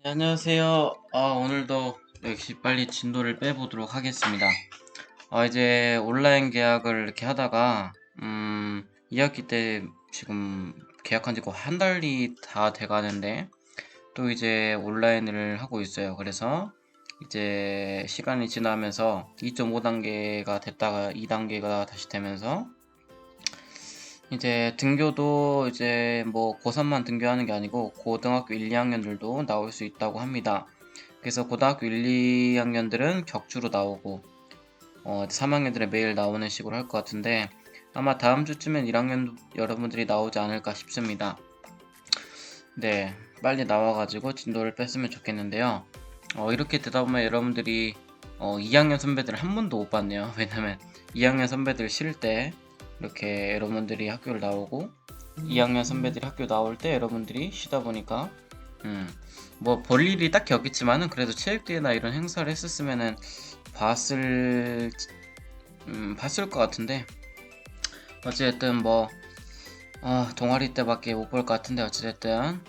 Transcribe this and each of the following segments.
네, 안녕하세요. 오늘도 역시 빨리 진도를 빼보도록 하겠습니다. 이제 온라인 계약을 이렇게 하다가, 2학기 때 지금 계약한 지 거의 한 달이 다 돼가는데, 또 이제 온라인을 하고 있어요. 그래서 이제 시간이 지나면서 2.5단계가 됐다가 2단계가 다시 되면서, 이제 등교도 이제 뭐 고3만 등교하는 게 아니고 고등학교 1, 2학년들도 나올 수 있다고 합니다. 그래서 고등학교 1, 2학년들은 격주로 나오고 3학년들은 매일 나오는 식으로 할 것 같은데 아마 다음 주쯤엔 1학년 여러분들이 나오지 않을까 싶습니다. 네, 빨리 나와가지고 진도를 뺐으면 좋겠는데요. 이렇게 되다 보면 여러분들이 2학년 선배들 한 번도 못 봤네요. 왜냐면 2학년 선배들 쉴 때 이렇게 여러분들이 학교를 나오고 2학년 선배들이 학교 나올 때 여러분들이 쉬다 보니까 뭐 볼 일이 딱히 없겠지만은 그래도 체육대회나 이런 행사를 했었으면은 봤을 봤을 것 같은데 어쨌든 뭐 동아리 때밖에 못 볼 것 같은데 어찌됐든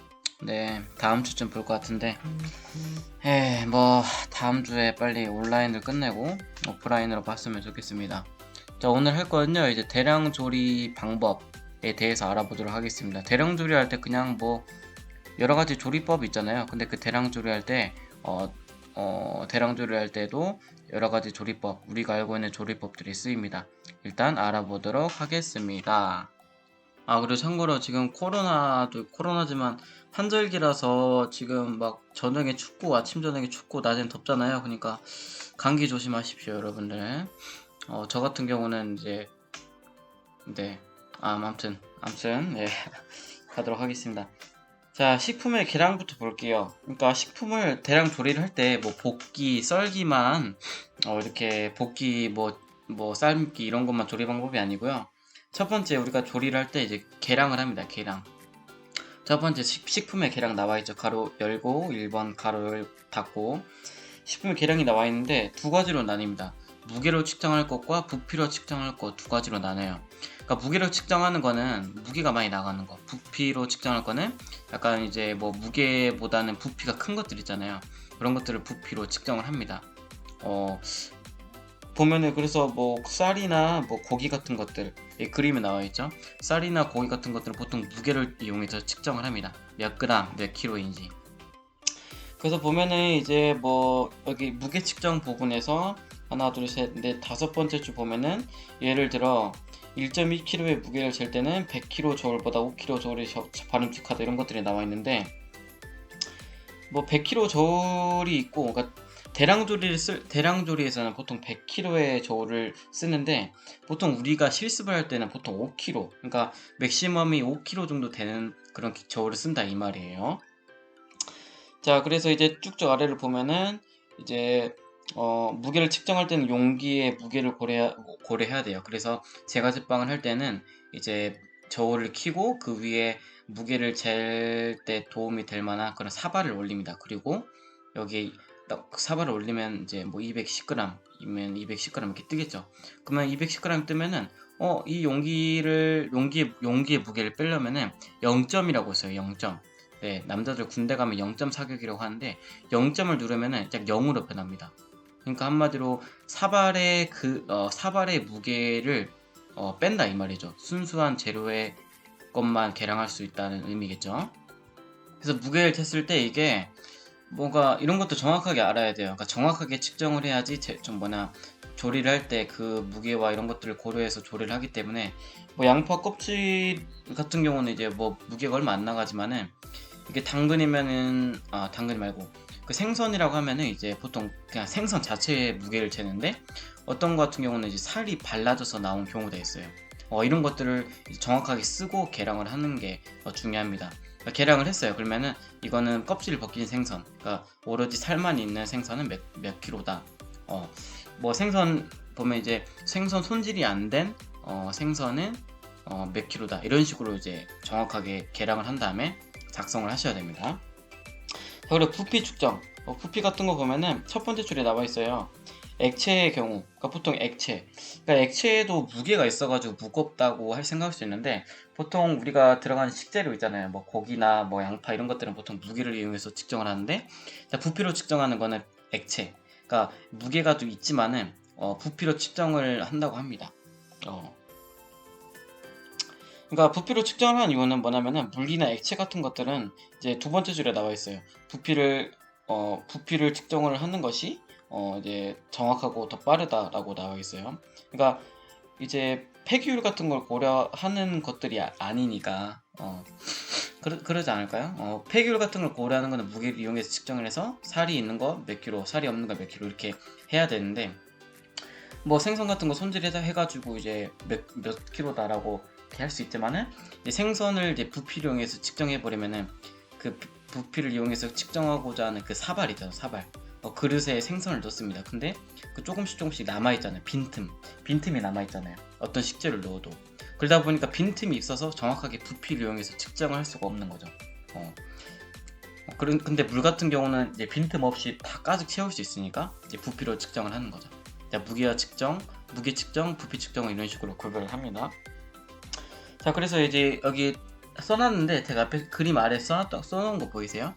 네 다음 주쯤 볼 것 같은데 뭐 다음 주에 빨리 온라인을 끝내고 오프라인으로 봤으면 좋겠습니다. 자, 오늘 할 거는요 이제 대량 조리 방법에 대해서 알아보도록 하겠습니다. 대량 조리할 때 그냥 뭐 여러 가지 조리법 있잖아요. 근데 그 대량 조리할 때 대량 조리할 때도 여러 가지 조리법, 우리가 알고 있는 조리법들이 쓰입니다. 일단 알아보도록 하겠습니다. 그리고 참고로 지금 코로나지만 환절기라서 지금 막 저녁에 춥고 아침 저녁에 춥고 낮엔 덥잖아요. 그러니까 감기 조심하십시오, 여러분들. 저 같은 경우는 이제 네, 아무튼 네, 가도록 하겠습니다. 자, 식품의 계량부터 볼게요. 그러니까 식품을 대량 조리를 할 때 뭐 볶기, 썰기만 이렇게 볶기 뭐 삶기 이런 것만 조리 방법이 아니고요. 첫 번째 우리가 조리를 할 때 이제 계량을 합니다. 계량. 첫 번째 식품의 계량 나와 있죠. 가로 열고 1번 가로를 닫고 식품의 계량이 나와 있는데 두 가지로 나뉩니다. 무게로 측정할 것과 부피로 측정할 것 두 가지로 나눠요. 그러니까 무게로 측정하는 거는 무게가 많이 나가는 거, 부피로 측정할 거는 약간 이제 뭐 무게보다는 부피가 큰 것들 있잖아요. 그런 것들을 부피로 측정을 합니다. 보면은 그래서 뭐 쌀이나 뭐 고기 같은 것들 그림에 나와 있죠. 쌀이나 고기 같은 것들은 보통 무게를 이용해서 측정을 합니다. 몇 그램, 몇 킬로인지. 그래서 보면은 이제 뭐 여기 무게 측정 부분에서 하나, 둘, 셋, 넷, 다섯 번째 줄 보면은 예를 들어 1.2kg의 무게를 잴 때는 100kg보다 5kg이 바람직하다 이런 것들이 나와 있는데 뭐 100kg 있고 그러니까 대량조리에서는 보통 100kg의 저울을 쓰는데 보통 우리가 실습을 할 때는 보통 5kg 그러니까 맥시멈이 5kg 정도 되는 그런 저울을 쓴다 이 말이에요. 자, 그래서 이제 쭉쭉 아래를 보면은 이제 무게를 측정할 때는 용기의 무게를 고려해야 돼요. 그래서 제가 제빵을 할 때는 이제 저울을 켜고 그 위에 무게를 잴 때 도움이 될 만한 그런 사발을 올립니다. 그리고 여기 사발을 올리면 이제 뭐 210g이면 210g 이렇게 뜨겠죠. 그러면 210g 뜨면은 이 용기의 무게를 빼려면은 0점이라고 써요. 0점. 네, 남자들 군대 가면 0점 사격이라고 하는데 0점을 누르면은 딱 0으로 변합니다. 그러니까 한마디로 사발의 무게를 뺀다 이 말이죠. 순수한 재료의 것만 계량할 수 있다는 의미겠죠. 그래서 무게를 쟀을 때 이게 뭔가 이런 것도 정확하게 알아야 돼요. 그러니까 정확하게 측정을 해야지 조리를 할 때 그 무게와 이런 것들을 고려해서 조리를 하기 때문에 뭐 양파 껍질 같은 경우는 이제 뭐 무게가 얼마 안 나가지만은 이게 당근이 말고 그 생선이라고 하면은 이제 보통 그냥 생선 자체의 무게를 재는데 어떤 것 같은 경우는 이제 살이 발라져서 나온 경우가 있어요. 이런 것들을 정확하게 쓰고 계량을 하는 게 중요합니다. 그러니까 계량을 했어요. 그러면은 이거는 껍질 벗긴 생선, 그러니까 오로지 살만 있는 생선은 몇 킬로다. 뭐 생선 보면 이제 생선 손질이 안 된 생선은 몇 킬로다. 이런 식으로 이제 정확하게 계량을 한 다음에 작성을 하셔야 됩니다. 자, 그리고 부피 측정. 부피 같은 거 보면은 첫 번째 줄에 나와 있어요. 액체의 경우, 그러니까 보통 액체, 그러니까 액체에도 무게가 있어가지고 무겁다고 생각할 수 있는데, 보통 우리가 들어가는 식재료 있잖아요. 뭐 고기나 뭐 양파 이런 것들은 보통 무게를 이용해서 측정을 하는데, 자, 부피로 측정하는 거는 액체. 그러니까 무게가 좀 있지만은 부피로 측정을 한다고 합니다. 어, 그러니까 부피로 측정을 하는 이유는 뭐냐면은 물이나 액체 같은 것들은 이제 두 번째 줄에 나와 있어요. 부피를 측정을 하는 것이 이제 정확하고 더 빠르다라고 나와 있어요. 그러니까 이제 폐기율 같은 걸 고려하는 것들이 아니니까 그러지 않을까요? 폐기율 같은 걸 고려하는 거는 무게를 이용해서 측정을 해서 살이 있는 거 몇 킬로, 살이 없는 거 몇 킬로 이렇게 해야 되는데, 뭐 생선 같은 거 손질해서 해가지고 이제 몇 킬로다라고 이렇게 할 수 있지만은, 이제 생선을 이제 부피를 이용해서 측정해 버리면은 그 부피를 이용해서 측정하고자 하는 그 사발 있잖아요, 사발. 그릇에 생선을 넣습니다. 근데 그 조금씩 남아 있잖아요. 빈틈이 남아 있잖아요. 어떤 식재를 넣어도. 그러다 보니까 빈틈이 있어서 정확하게 부피를 이용해서 측정을 할 수가 없는 거죠. 근데 물 같은 경우는 이제 빈틈 없이 다 가득 채울 수 있으니까 이제 부피로 측정을 하는 거죠. 자, 무게 측정, 부피 측정을 이런 식으로 구별을 합니다. 자, 그래서 이제 여기 써놨는데, 제가 앞에 그림 아래 써놓은 거 보이세요?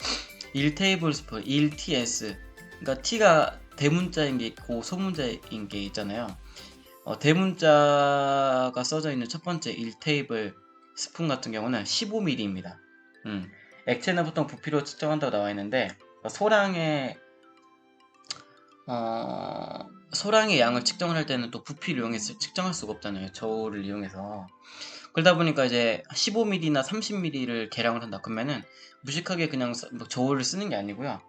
1테이블스푼, 1ts. 그러니까 t가 대문자인 게 있고 소문자인 게 있잖아요. 대문자가 써져 있는 첫 번째 1테이블 스푼 같은 경우는 15ml입니다. 액체는 보통 부피로 측정한다고 나와 있는데, 소량의 소량의 양을 측정을 할 때는 또 부피를 이용해서 측정할 수가 없잖아요. 저울을 이용해서. 그러다 보니까 이제 15ml나 30ml를 계량을 한다. 그러면은 무식하게 그냥 뭐 저울을 쓰는 게 아니고요.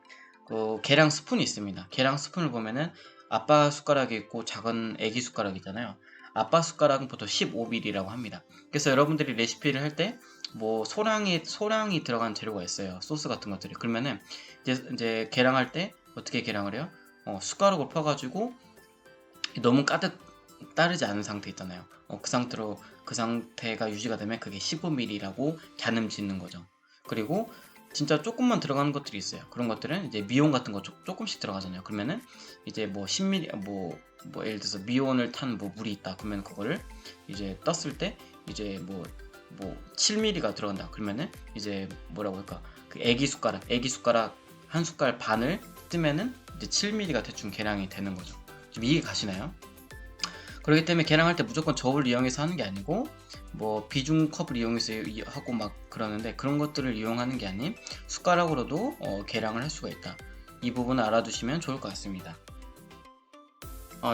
그 계량 스푼이 있습니다. 계량 스푼을 보면은 아빠 숟가락이 있고 작은 애기 숟가락이 있잖아요. 아빠 숟가락은 보통 15ml라고 합니다. 그래서 여러분들이 레시피를 할 때 뭐 소량이 들어간 재료가 있어요. 소스 같은 것들이. 그러면은 이제 계량할 때 어떻게 계량을 해요? 숟가락을 펴가지고 너무 가득 따르지 않은 상태 있잖아요. 그 상태가 유지가 되면 그게 15ml라고 가늠 짓는 거죠. 그리고 진짜 조금만 들어가는 것들이 있어요. 그런 것들은 이제 미온 같은 거 조금씩 들어가잖아요. 그러면은 이제 뭐 10ml 뭐 예를 들어서 미온을 탄 뭐 물이 있다. 그러면 그거를 이제 떴을 때 이제 뭐 7ml가 들어간다. 그러면은 이제 뭐라고 할까? 그 애기 숟가락 한 숟갈 반을 뜨면은 이제 7ml가 대충 계량이 되는 거죠. 좀 이해 가시나요? 그렇기 때문에 계량할 때 무조건 저울을 이용해서 하는 게 아니고 뭐 비중컵을 이용해서 하고 막 그러는데, 그런 것들을 이용하는 게 아닌 숟가락으로도 계량을 할 수가 있다. 이 부분을 알아두시면 좋을 것 같습니다.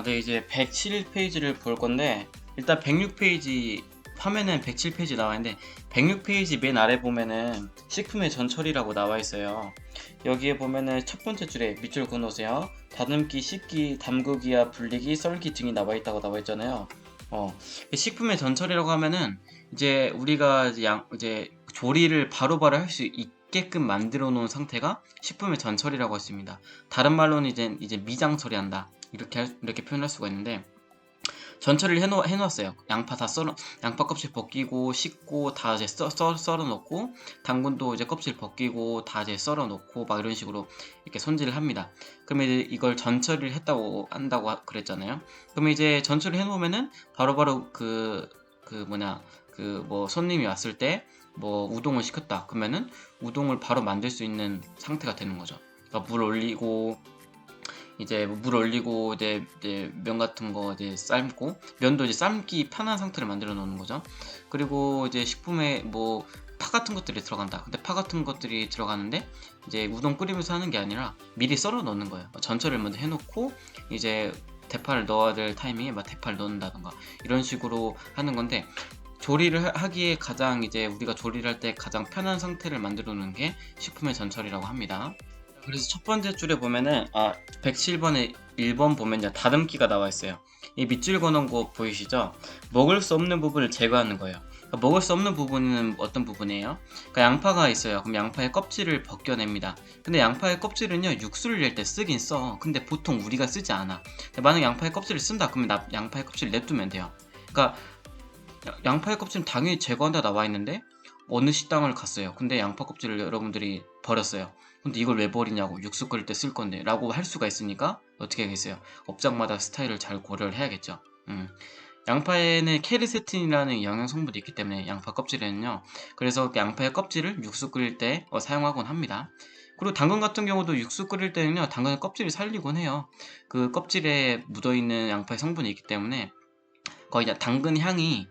네, 이제 107페이지를 볼 건데, 일단 106페이지 화면엔 107페이지 나와 있는데 106페이지 맨 아래 보면은 식품의 전처리라고 나와 있어요. 여기에 보면은 첫 번째 줄에 밑줄 그어놓으세요. 다듬기, 씻기, 담그기와 불리기, 썰기 등이 나와 있다고 나와 있잖아요. 식품의 전처리라고 하면은 이제 우리가 이제 조리를 바로바로 할 수 있게끔 만들어 놓은 상태가 식품의 전처리라고 했습니다. 다른 말로는 이제 미장 처리한다. 이렇게 표현할 수가 있는데, 전처리를 해놓았어요. 양파 껍질 벗기고 씻고 다 이제 썰어 놓고, 당근도 이제 껍질 벗기고 다 이제 썰어 놓고 막 이런 식으로 이렇게 손질을 합니다. 그러면 이제 이걸 전처리를 한다고 그랬잖아요. 그러면 이제 전처리 해놓으면은 바로바로 뭐 손님이 왔을 때 뭐 우동을 시켰다. 그러면은 우동을 바로 만들 수 있는 상태가 되는 거죠. 그러니까 물 올리고 이제 면 같은 거 이제 삶고, 면도 이제 삶기 편한 상태를 만들어 놓는 거죠. 그리고 이제 식품에 뭐 파 같은 것들이 들어간다. 근데 파 같은 것들이 들어가는데 이제 우동 끓이면서 하는 게 아니라 미리 썰어 넣는 거예요. 전처리를 먼저 해놓고 이제 대파를 넣어야 될 타이밍에 막 대파를 넣는다던가 이런 식으로 하는 건데, 조리를 하기에 우리가 조리를 할 때 가장 편한 상태를 만들어 놓는 게 식품의 전처리라고 합니다. 그래서 첫 번째 줄에 보면은 107번에 1번 보면요, 다듬기가 나와 있어요. 이 밑줄 그어놓은 거 보이시죠? 먹을 수 없는 부분을 제거하는 거예요. 그러니까 먹을 수 없는 부분은 어떤 부분이에요? 그러니까 양파가 있어요. 그럼 양파의 껍질을 벗겨냅니다. 근데 양파의 껍질은요, 육수를 낼 때 쓰긴 써. 근데 보통 우리가 쓰지 않아. 만약 양파의 껍질을 쓴다 그러면 양파의 껍질을 냅두면 돼요. 그러니까 양파의 껍질은 당연히 제거한다 나와 있는데, 어느 식당을 갔어요. 근데 양파 껍질을 여러분들이 버렸어요. 근데 이걸 왜 버리냐고, 육수 끓일 때 쓸 건데 라고 할 수가 있으니까 어떻게 하겠어요? 업장마다 스타일을 잘 고려를 해야겠죠. 양파에는 케르세틴이라는 영양 성분이 있기 때문에, 양파 껍질에는요. 그래서 그 양파의 껍질을 육수 끓일 때 사용하곤 합니다. 그리고 당근 같은 경우도 육수 끓일 때는요, 당근 껍질을 살리곤 해요. 그 껍질에 묻어있는 양파의 성분이 있기 때문에 거의 다 당근 향이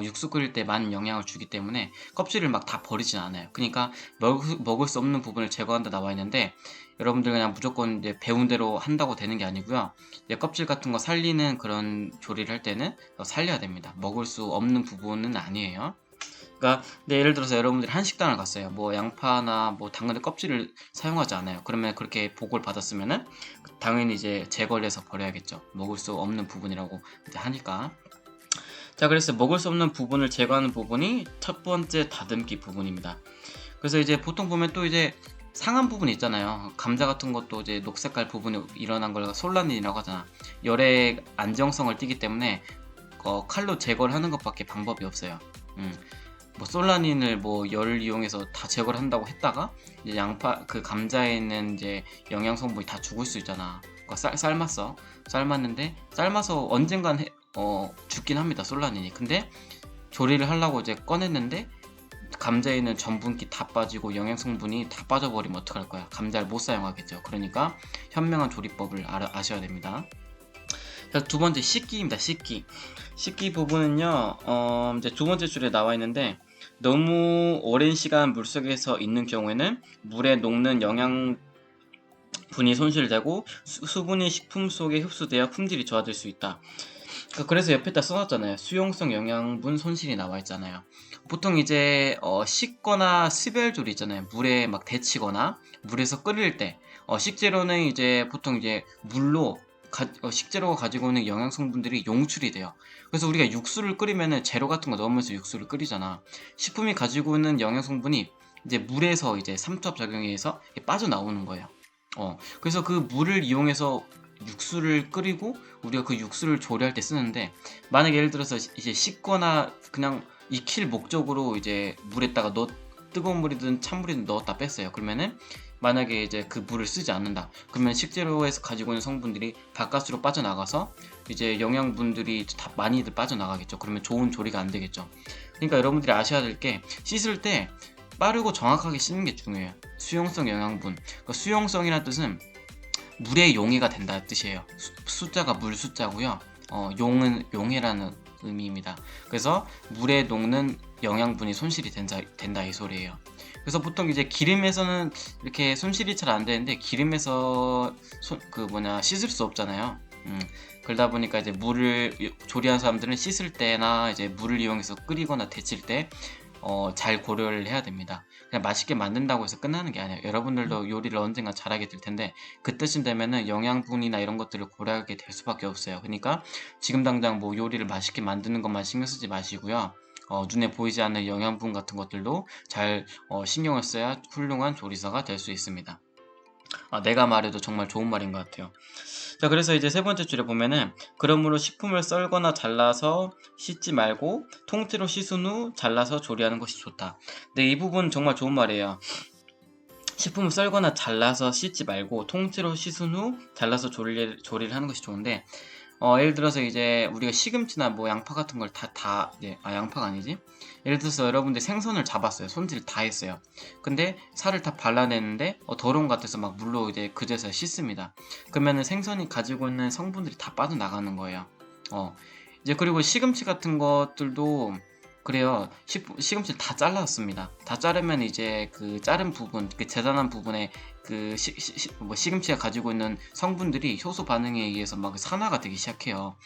육수 끓일 때 많은 영향을 주기 때문에 껍질을 막 다 버리진 않아요. 그러니까 먹을 수 없는 부분을 제거한다 나와 있는데, 여러분들 그냥 무조건 이제 배운 대로 한다고 되는 게 아니고요. 이제 껍질 같은 거 살리는 그런 조리를 할 때는 살려야 됩니다. 먹을 수 없는 부분은 아니에요. 그러니까 예를 들어서 여러분들이 한식당을 갔어요. 뭐 양파나 뭐 당근의 껍질을 사용하지 않아요. 그러면 그렇게 보고를 받았으면은 당연히 이제 제거를 해서 버려야겠죠. 먹을 수 없는 부분이라고 이제 하니까. 자, 그래서 먹을 수 없는 부분을 제거하는 부분이 첫 번째 다듬기 부분입니다. 그래서 이제 보통 보면 또 이제 상한 부분 있잖아요. 감자 같은 것도 이제 녹색깔 부분이 일어난 걸 솔라닌이라고 하잖아. 열의 안정성을 띠기 때문에 칼로 제거를 하는 것밖에 방법이 없어요. 뭐 솔라닌을 뭐 열을 이용해서 다 제거를 한다고 했다가 이제 양파 그 감자에 있는 이제 영양 성분이 다 죽을 수 있잖아. 그러니까 삶았는데 삶아서 언젠간 죽긴 합니다, 솔라닌이. 근데 조리를 하려고 이제 꺼냈는데 감자에 있는 전분기 다 빠지고 영양 성분이 다 빠져버리면 어떡할 거야? 감자를 못 사용하겠죠. 그러니까 현명한 조리법을 아셔야 됩니다. 자, 두 번째 씻기입니다. 씻기 부분은요, 이제 두 번째 줄에 나와 있는데, 너무 오랜 시간 물속에서 있는 경우에는 물에 녹는 영양분이 손실되고 수분이 식품 속에 흡수되어 품질이 좋아질 수 있다. 그래서 옆에다 써놨잖아요. 수용성 영양분 손실이 나와 있잖아요. 보통 이제 씻거나 스별조리 있잖아요. 물에 막 데치거나 물에서 끓일 때 식재료는 이제 보통 이제 물로 식재료가 가지고 있는 영양 성분들이 용출이 돼요. 그래서 우리가 육수를 끓이면은 재료 같은 거 넣으면서 육수를 끓이잖아. 식품이 가지고 있는 영양 성분이 이제 물에서 이제 삼투압 작용에 의해서 빠져나오는 거예요. 그래서 그 물을 이용해서 육수를 끓이고 우리가 그 육수를 조리할 때 쓰는데, 만약에 예를 들어서 이제 씻거나 그냥 익힐 목적으로 이제 물에다가 뜨거운 물이든 찬물이든 넣었다 뺐어요. 그러면은 만약에 이제 그 물을 쓰지 않는다. 그러면 식재료에서 가지고 있는 성분들이 바깥으로 빠져나가서 이제 영양분들이 다 많이들 빠져나가겠죠. 그러면 좋은 조리가 안 되겠죠. 그러니까 여러분들이 아셔야 될 게, 씻을 때 빠르고 정확하게 씻는 게 중요해요. 수용성 영양분. 그러니까 수용성이라는 뜻은 물의 용해가 된다 뜻이에요. 숫자가 물 숫자고요. 용은 용해라는 의미입니다. 그래서 물에 녹는 영양분이 손실이 된다 이 소리예요. 그래서 보통 이제 기름에서는 이렇게 손실이 잘 안 되는데, 기름에서 씻을 수 없잖아요. 그러다 보니까 이제 물을 조리하는 사람들은 씻을 때나 이제 물을 이용해서 끓이거나 데칠 때 잘 고려를 해야 됩니다. 그냥 맛있게 만든다고 해서 끝나는 게 아니에요. 여러분들도 요리를 언젠가 잘하게 될 텐데, 그때쯤 되면은 영양분이나 이런 것들을 고려하게 될 수밖에 없어요. 그러니까 지금 당장 뭐 요리를 맛있게 만드는 것만 신경 쓰지 마시고요. 눈에 보이지 않는 영양분 같은 것들도 잘 신경을 써야 훌륭한 조리사가 될 수 있습니다. 내가 말해도 정말 좋은 말인 것 같아요. 자, 그래서 이제 세 번째 줄에 보면은, 그러므로 식품을 썰거나 잘라서 씻지 말고 통째로 씻은 후 잘라서 조리하는 것이 좋다. 근데 이 부분 정말 좋은 말이에요. 식품을 썰거나 잘라서 씻지 말고 통째로 씻은 후 잘라서 조리를 하는 것이 좋은데, 예를 들어서 이제 우리가 시금치나 뭐 양파 같은 걸 양파가 아니지? 예를 들어서 여러분들 생선을 잡았어요. 손질 다 했어요. 근데 살을 다 발라내는데 더러운 것 같아서 막 물로 이제 그제서 씻습니다. 그러면은 생선이 가지고 있는 성분들이 다 빠져나가는 거예요. 이제 그리고 시금치 같은 것들도 그래요. 시금치를 다 잘랐습니다. 다 자르면 이제 그 자른 부분, 그 재단한 부분에 그 시금치가 가지고 있는 성분들이 효소 반응에 의해서 막 산화가 되기 시작해요.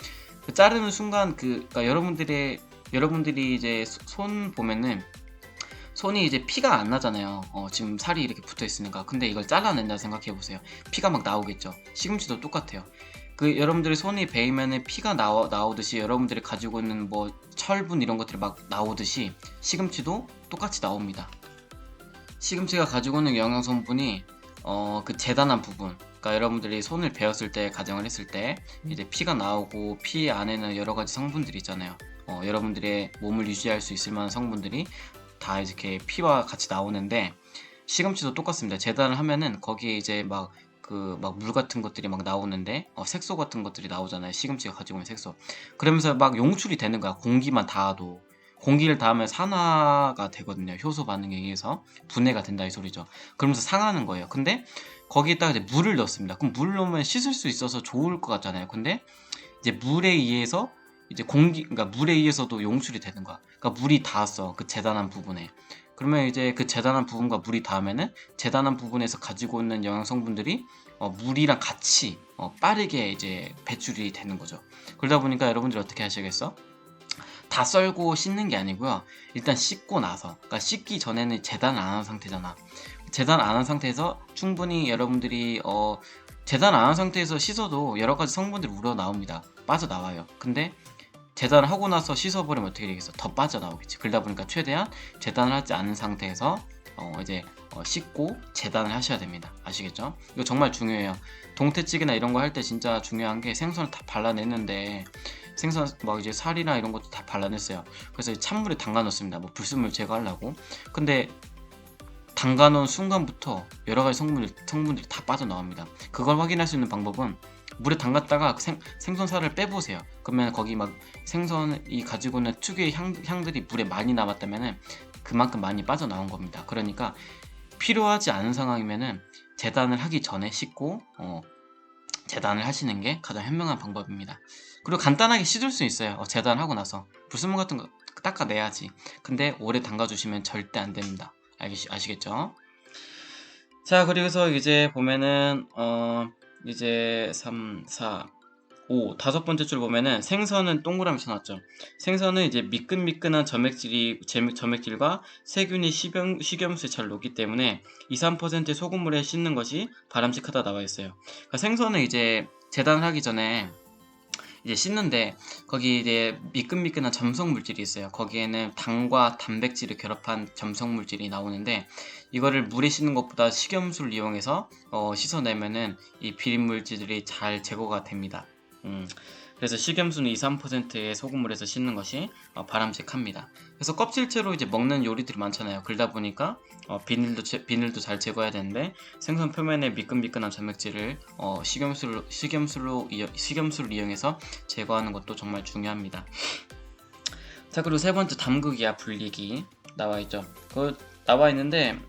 그 자르는 순간 그러니까 여러분들이 이제 손 보면은 손이 이제 피가 안 나잖아요. 지금 살이 이렇게 붙어 있으니까. 근데 이걸 잘라낸다 생각해 보세요. 피가 막 나오겠죠. 시금치도 똑같아요. 그 여러분들의 손이 베이면은 피가 나오듯이, 여러분들이 가지고 있는 뭐 철분 이런 것들이 막 나오듯이 시금치도 똑같이 나옵니다. 시금치가 가지고 있는 영양 성분이 그 재단한 부분, 그러니까 여러분들이 손을 베었을 때, 가정을 했을 때 이제 피가 나오고, 피 안에는 여러 가지 성분들이 있잖아요. 여러분들의 몸을 유지할 수 있을 만한 성분들이 다 이렇게 피와 같이 나오는데, 시금치도 똑같습니다. 재단을 하면은 거기에 이제 막 막 물 같은 것들이 막 나오는데 색소 같은 것들이 나오잖아요. 시금치가 가지고 있는 색소. 그러면서 막 용출이 되는 거야. 공기만 닿아도. 공기를 닿으면 산화가 되거든요. 효소 반응에 의해서 분해가 된다 이 소리죠. 그러면서 상하는 거예요. 근데 거기에다가 이제 물을 넣습니다. 그럼 물을 넣으면 씻을 수 있어서 좋을 것 같잖아요. 근데 이제 물에 의해서 이제 그러니까 물에 의해서도 용출이 되는 거야. 그러니까 물이 닿았어. 그 재단한 부분에. 그러면 이제 그 재단한 부분과 물이 닿으면은 재단한 부분에서 가지고 있는 영양 성분들이 물이랑 같이 빠르게 이제 배출이 되는 거죠. 그러다 보니까 여러분들이 어떻게 하시겠어? 다 썰고 씻는 게 아니고요. 일단 씻고 나서, 그러니까 씻기 전에는 재단 안 한 상태잖아. 재단 안 한 상태에서 충분히 여러분들이 재단 안 한 상태에서 씻어도 여러 가지 성분들이 우러 나옵니다. 빠져나와요. 근데 재단을 하고 나서 씻어버리면 어떻게 되겠어? 더 빠져나오겠지. 그러다 보니까 최대한 재단을 하지 않은 상태에서 이제 씻고 재단을 하셔야 됩니다. 아시겠죠? 이거 정말 중요해요. 동태찌개나 이런 거 할 때 진짜 중요한 게 생선을 다 발라냈는데 생선 막 이제 살이나 이런 것도 다 발라냈어요. 그래서 찬물에 담가 넣습니다. 뭐 불순물 제거하려고. 근데 담가 놓은 순간부터 여러 가지 성분들이 다 빠져나옵니다. 그걸 확인할 수 있는 방법은 물에 담갔다가 생선살을 빼보세요. 그러면 거기 막 생선이 가지고 있는 특유의 향들이 물에 많이 남았다면 그만큼 많이 빠져나온 겁니다. 그러니까 필요하지 않은 상황이면은 재단을 하기 전에 씻고 재단을 하시는 게 가장 현명한 방법입니다. 그리고 간단하게 씻을 수 있어요. 재단하고 나서 불순물 같은 거 닦아내야지. 근데 오래 담가주시면 절대 안 됩니다. 아시겠죠? 자, 그리고서 이제 보면은 이제 3, 4, 5 다섯 번째 줄 보면은 생선은 동그라미 쳐놨죠. 생선은 이제 미끈미끈한 점액질과 세균이 식염수에 잘 녹기 때문에 2, 3%의 소금물에 씻는 것이 바람직하다 나와 있어요. 그러니까 생선은 이제 재단을 하기 전에 이제 씻는데 거기 이제 미끈미끈한 점성 물질이 있어요. 거기에는 당과 단백질을 결합한 점성 물질이 나오는데 이거를 물에 씻는 것보다 식염수를 이용해서 씻어내면은 이 비린 물질들이 잘 제거가 됩니다. 그래서 식염수는 2, 3%의 소금물에서 씻는 것이 바람직합니다. 그래서 껍질째로 이제 먹는 요리들이 많잖아요. 그러다 보니까 비늘도 잘 제거해야 되는데 생선 표면에 미끈미끈한 점액질을 식염수를 이용해서 제거하는 것도 정말 중요합니다. 자, 그리고 세 번째 담그기와 불리기 나와 있죠. 나와 있는데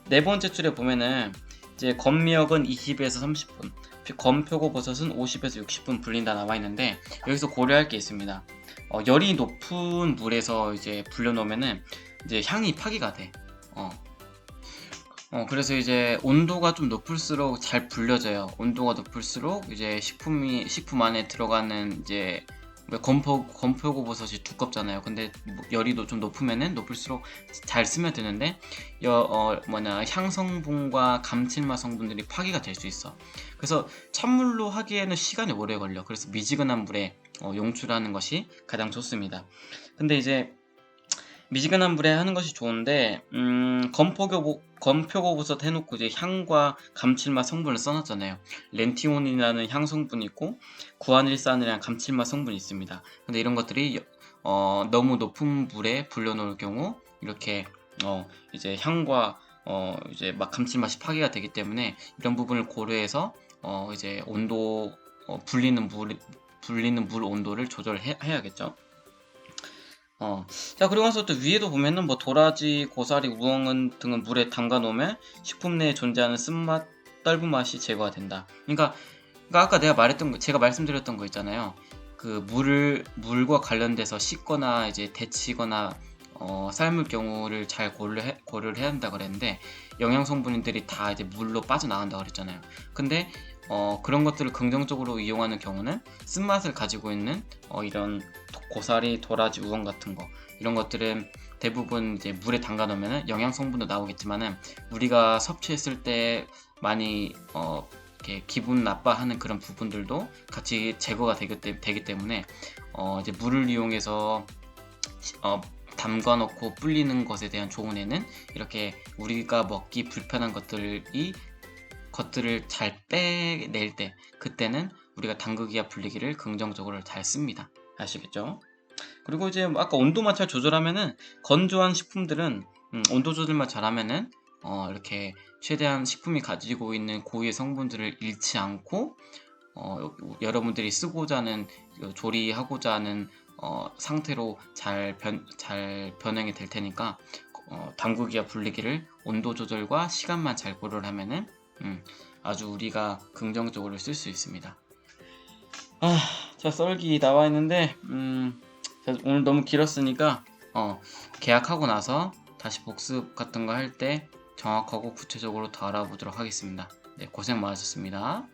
네 번째 줄에 보면은 이제 건미역은 20에서 30분, 건표고버섯은 50에서 60분 불린다 나와 있는데 여기서 고려할 게 있습니다. 열이 높은 물에서 이제 불려놓으면은 이제 향이 파기가 돼. 그래서 이제 온도가 좀 높을수록 잘 불려져요. 온도가 높을수록 이제 식품 안에 들어가는 이제 건표고버섯이 두껍잖아요. 근데 열이 좀 높을수록 잘 스며드는데 향성분과 감칠맛 성분들이 파기가 될 수 있어. 그래서 찬물로 하기에는 시간이 오래 걸려. 그래서 미지근한 물에 용출하는 것이 가장 좋습니다. 근데 이제 미지근한 물에 하는 것이 좋은데 건표고버섯 해놓고 이제 향과 감칠맛 성분을 써놨잖아요. 렌티온이라는 향 성분이 있고 구안일산이라는 감칠맛 성분이 있습니다. 근데 이런 것들이 너무 높은 물에 불려놓을 경우 이렇게 이제 향과 이제 막 감칠맛이 파괴가 되기 때문에 이런 부분을 고려해서 이제 온도 불리는 물 온도를 조절해야겠죠. 자, 그리고 나서 또 위에도 보면은 뭐 도라지, 고사리, 우엉은 등은 물에 담가 놓으면 식품 내에 존재하는 쓴맛, 떫은 맛이 제거가 된다. 그러니까 아까 제가 말씀드렸던 거 있잖아요. 그 물과 관련돼서 씻거나 이제 데치거나 삶을 경우를 잘 고려를 해야 한다 그랬는데 영양 성분들이 다 이제 물로 빠져나간다 그랬잖아요. 근데 그런 것들을 긍정적으로 이용하는 경우는 쓴맛을 가지고 있는 이런 고사리, 도라지, 우엉 같은 거 이런 것들은 대부분 이제 물에 담가 놓으면 영양 성분도 나오겠지만은 우리가 섭취했을 때 많이 이렇게 기분 나빠하는 그런 부분들도 같이 제거가 되기 때문에 이제 물을 이용해서 담가 놓고 불리는 것에 대한 조언에는 이렇게 우리가 먹기 불편한 것들을 잘 빼낼 때 그때는 우리가 담그기와 불리기를 긍정적으로 잘 씁니다. 아시겠죠? 그리고 이제 아까 온도만 잘 조절하면은 건조한 식품들은 온도 조절만 잘하면은 이렇게 최대한 식품이 가지고 있는 고유의 성분들을 잃지 않고 여러분들이 쓰고자 하는 조리하고자 하는 상태로 잘 변형이 될 테니까 담그기와 불리기를 온도 조절과 시간만 잘 고려를 하면은 아주 우리가 긍정적으로 쓸 수 있습니다. 자, 썰기 나와 있는데 오늘 너무 길었으니까 계약하고 나서 다시 복습 같은 거 할 때 정확하고 구체적으로 더 알아보도록 하겠습니다. 네, 고생 많으셨습니다.